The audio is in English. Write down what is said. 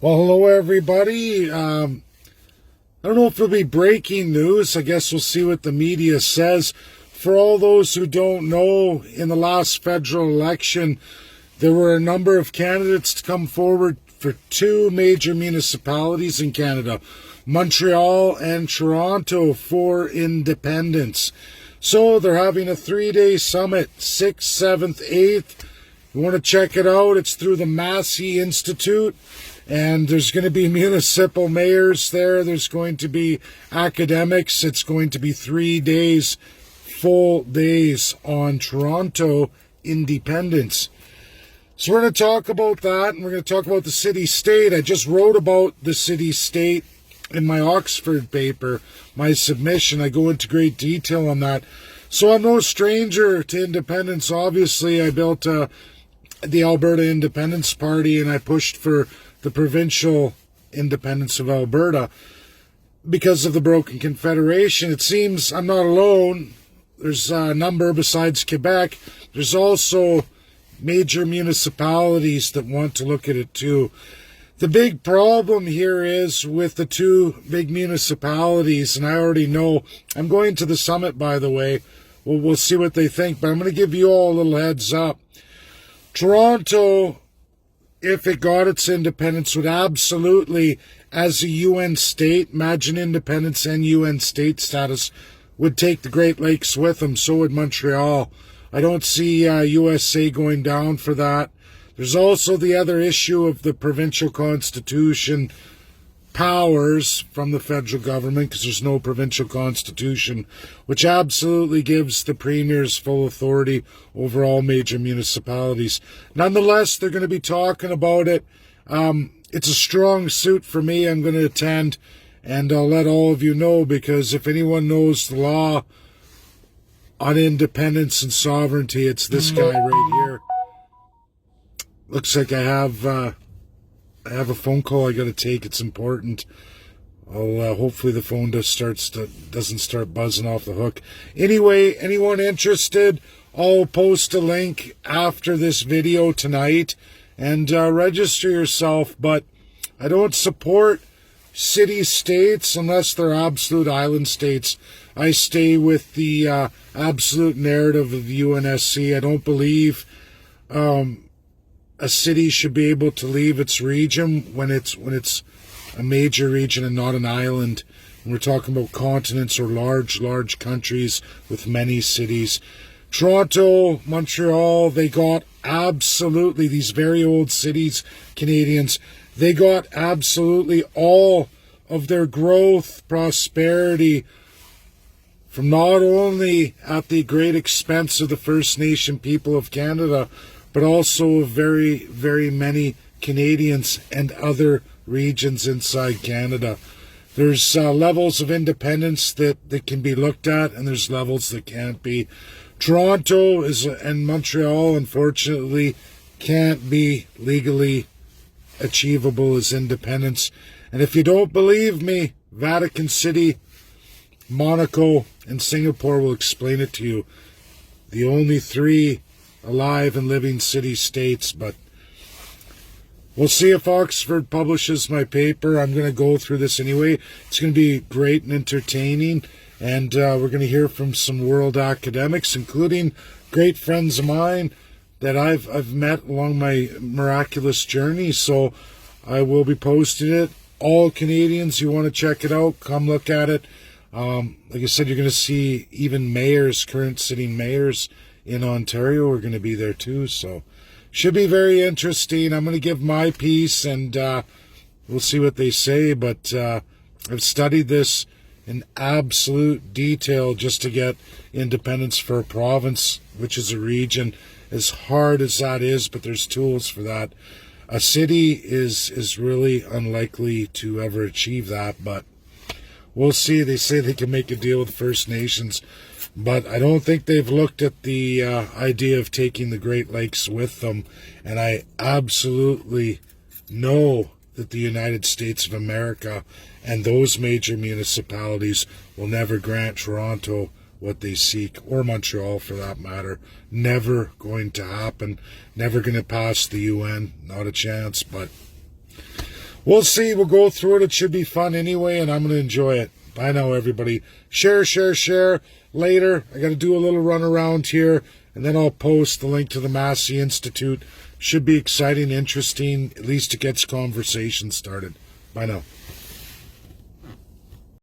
Well, hello everybody. I don't know if it'll be breaking news. I guess we'll see what the media says. For all those who don't know, in the last federal election, there were a number of candidates to come forward for two major municipalities in Canada, Montreal and Toronto, for independence. So they're having a 3-day summit, 6th, 7th, 8th. You want to check it out? It's through the Massey Institute. And there's going to be municipal mayors there. There's going to be academics. It's going to be 3 days, full days on Toronto independence. So we're going to talk about that, and we're going to talk about the city-state. I just wrote about the city-state in my Oxford paper, my submission. I go into great detail on that. So I'm no stranger to independence. Obviously, I built the Alberta Independence Party, and I pushed for the provincial independence of Alberta because of the broken confederation. It seems I'm not alone. There's a number besides Quebec. There's also major municipalities that want to look at it too. The big problem here is with the two big municipalities, and I already know, I'm going to the summit, by the way. We'll see what they think, but I'm going to give you all a little heads up. Toronto, if it got its independence, would absolutely, as a UN state, imagine independence and UN state status, would take the Great Lakes with them. So would Montreal. I don't see USA going down for that. There's also the other issue of the provincial constitution powers from the federal government, because there's no provincial constitution, which absolutely gives the premiers full authority over all major municipalities. Nonetheless, they're going to be talking about it. It's a strong suit for me. I'm going to attend, and I'll let all of you know, because if anyone knows the law on independence and sovereignty, it's this guy right here. Looks like I have a phone call I got to take. It's important. I'll hopefully the phone doesn't start buzzing off the hook. Anyway, anyone interested, I'll post a link after this video tonight, and register yourself. But I don't support city-states unless they're absolute island states. I stay with the absolute narrative of the UNSC. I don't believe a city should be able to leave its region when it's a major region and not an island. And we're talking about continents or large countries with many cities. Toronto, Montreal, they got absolutely, these very old cities, Canadians, they got absolutely all of their growth, prosperity, from not only at the great expense of the First Nation people of Canada, but also of very, very many Canadians and other regions inside Canada. There's levels of independence that can be looked at, and there's levels that can't be. Toronto and Montreal, unfortunately, can't be legally achievable as independence. And if you don't believe me, Vatican City, Monaco, and Singapore will explain it to you. The only three alive and living city-states. But we'll see if Oxford publishes my paper. I'm going to go through this anyway. It's going to be great and entertaining, and we're going to hear from some world academics, including great friends of mine that I've met along my miraculous journey. So I will be posting it. All Canadians, you want to check it out, come look at it. Like I said, you're going to see even mayors, current sitting mayors in Ontario are going to be there too, so should be very interesting. I'm going to give my piece, and we'll see what they say, but I've studied this in absolute detail just to get independence for a province, which is a region, as hard as that is, but there's tools for that. A city is really unlikely to ever achieve that, but we'll see. They say they can make a deal with First Nations, but I don't think they've looked at the idea of taking the Great Lakes with them. And I absolutely know that the United States of America and those major municipalities will never grant Toronto what they seek, or Montreal for that matter. Never going to happen. Never going to pass the UN. Not a chance. But We'll see. We'll go through it. It should be fun anyway, and I'm going to enjoy it. Bye now, everybody. Share, share, share. Later, I got to do a little run around here, and then I'll post the link to the Massey Institute. Should be exciting, interesting. At least it gets conversation started. Bye now.